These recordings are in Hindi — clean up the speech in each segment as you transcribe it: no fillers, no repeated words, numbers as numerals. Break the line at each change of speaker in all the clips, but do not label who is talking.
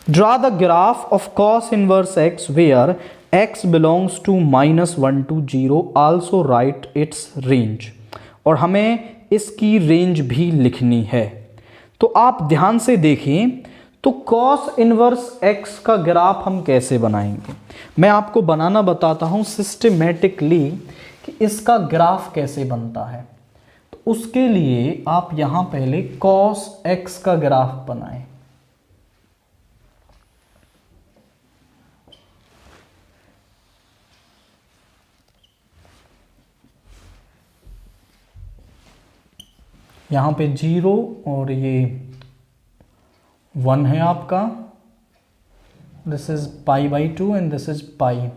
Draw the graph of cos inverse x where x belongs to -1 to 0, also write its range. और हमें इसकी रेंज भी लिखनी है। तो आप ध्यान से देखें, तो cos इनवर्स x का ग्राफ हम कैसे बनाएंगे। मैं आपको बनाना बताता हूं सिस्टमेटिकली कि इसका ग्राफ कैसे बनता है। तो उसके लिए आप यहां पहले cos x का ग्राफ बनाएं। यहां पे 0 और ये 1 है आपका। This is π/2 and this is pi.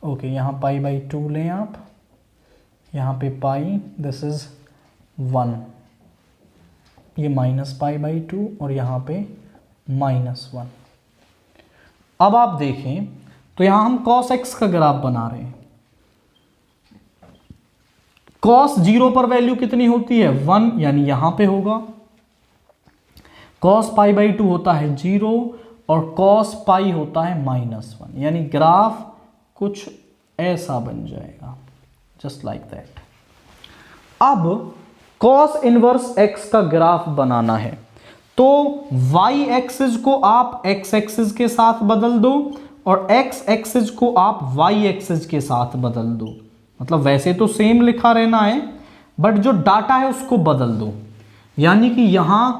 Okay, यहाँ π/2 लें आप, यहाँ पे पाई, दिस इज 1, ये -π/2 और यहाँ पे -1। अब आप देखें तो यहाँ हम cos x का ग्राफ बना रहे हैं। cos 0 पर वैल्यू कितनी होती है 1, यानी यहां पे होगा। cos π/2 होता है 0 और cos पाई होता है -1, यानी ग्राफ कुछ ऐसा बन जाएगा, जस्ट लाइक दैट। अब cos इनवर्स x का ग्राफ बनाना है, तो y एक्सिस को आप x एक्सिस के साथ बदल दो और x एक्सिस को आप y एक्सिस के साथ बदल दो। मतलब वैसे तो सेम लिखा रहना है, बट जो डाटा है उसको बदल दो। यानी कि यहां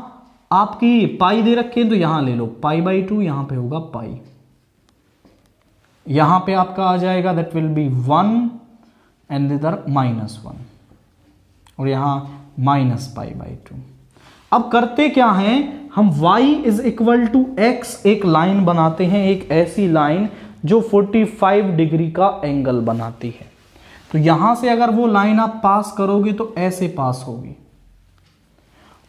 आपकी पाई दे रखे हैं तो यहां ले लो π/2, यहां पे होगा पाई, यहां पे आपका आ जाएगा दैट विल बी 1 एंड इधर -1 और यहां -π/2। अब करते क्या हैं, हम y is equal to x एक लाइन बनाते हैं, एक ऐसी लाइन जो 45 डिग्री का एंगल बनाती है। तो यहां से अगर वो लाइन आप पास करोगे तो ऐसे पास होगी।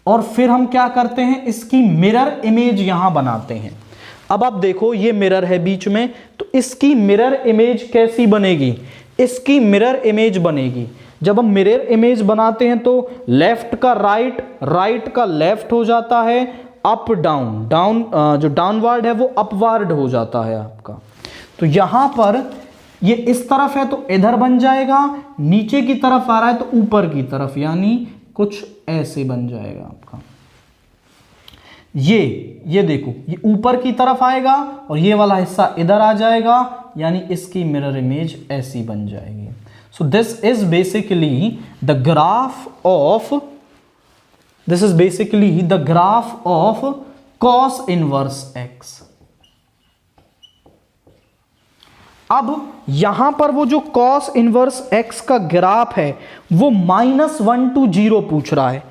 और फिर हम क्या करते हैं, इसकी मिरर इमेज यहां बनाते हैं। अब आप देखो ये मिरर है बीच में, तो इसकी मिरर इमेज कैसी बनेगी, इसकी मिरर इमेज बनेगी। जब हम मिरर इमेज बनाते हैं तो लेफ्ट का राइट, राइट का लेफ्ट हो जाता है, अप डाउन, डाउन जो डाउनवर्ड है वो अपवर्ड हो जाता है आपका। तो यहां पर ये इस तरफ है तो इधर बन जाएगा, नीचे की तरफ आ रहा है तो ऊपर की तरफ, यानी कुछ ऐसे बन जाएगा आपका। ये देखो, ये ऊपर की तरफ आएगा और ये वाला हिस्सा इधर आ जाएगा, यानी इसकी मिरर इमेज ऐसी बन जाएगी। So this is basically the graph of, this is basically the graph of cos inverse x। अब यहां पर वो जो cos इनवर्स x का ग्राफ है वो -1 to 0 पूछ रहा है।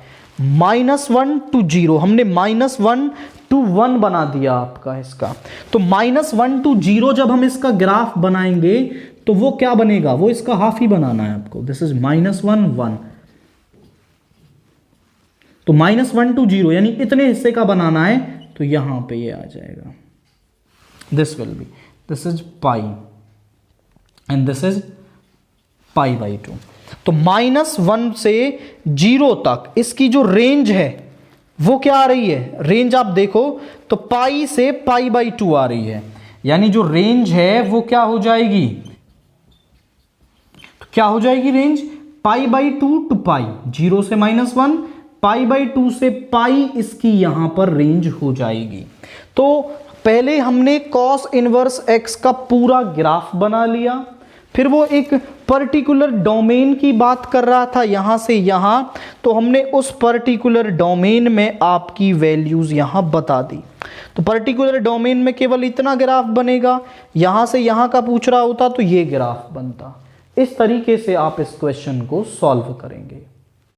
-1 to 0 हमने -1 to 1 बना दिया आपका इसका। तो -1 to 0 जब हम इसका ग्राफ बनाएंगे तो वो क्या बनेगा, वो इसका हाफ ही बनाना है आपको। दिस इज -1 1, तो -1 to 0 यानी इतने हिस्से का बनाना है, तो यहां पे ये आ जाएगा। This will be, this is pi and this is π/2। तो -1 से 0 तक इसकी जो रेंज है वो क्या आ रही है, रेंज आप देखो तो पाई से π/2 आ रही है, यानी जो रेंज है वो क्या हो जाएगी, तो क्या हो जाएगी रेंज π/2 टू पाई, 0 से -1, π/2 से पाई इसकी यहां पर रेंज हो जाएगी। तो पहले हमने cos इनवर्स x का पूरा ग्राफ बना लिया, फिर वो एक पर्टिकुलर डोमेन की बात कर रहा था यहां से यहां, तो हमने उस पर्टिकुलर डोमेन में आपकी वैल्यूज यहां बता दी। तो पर्टिकुलर डोमेन में केवल इतना ग्राफ बनेगा, यहां से यहां का पूछ रहा होता तो ये ग्राफ बनता। इस तरीके से आप इस क्वेश्चन को सॉल्व करेंगे।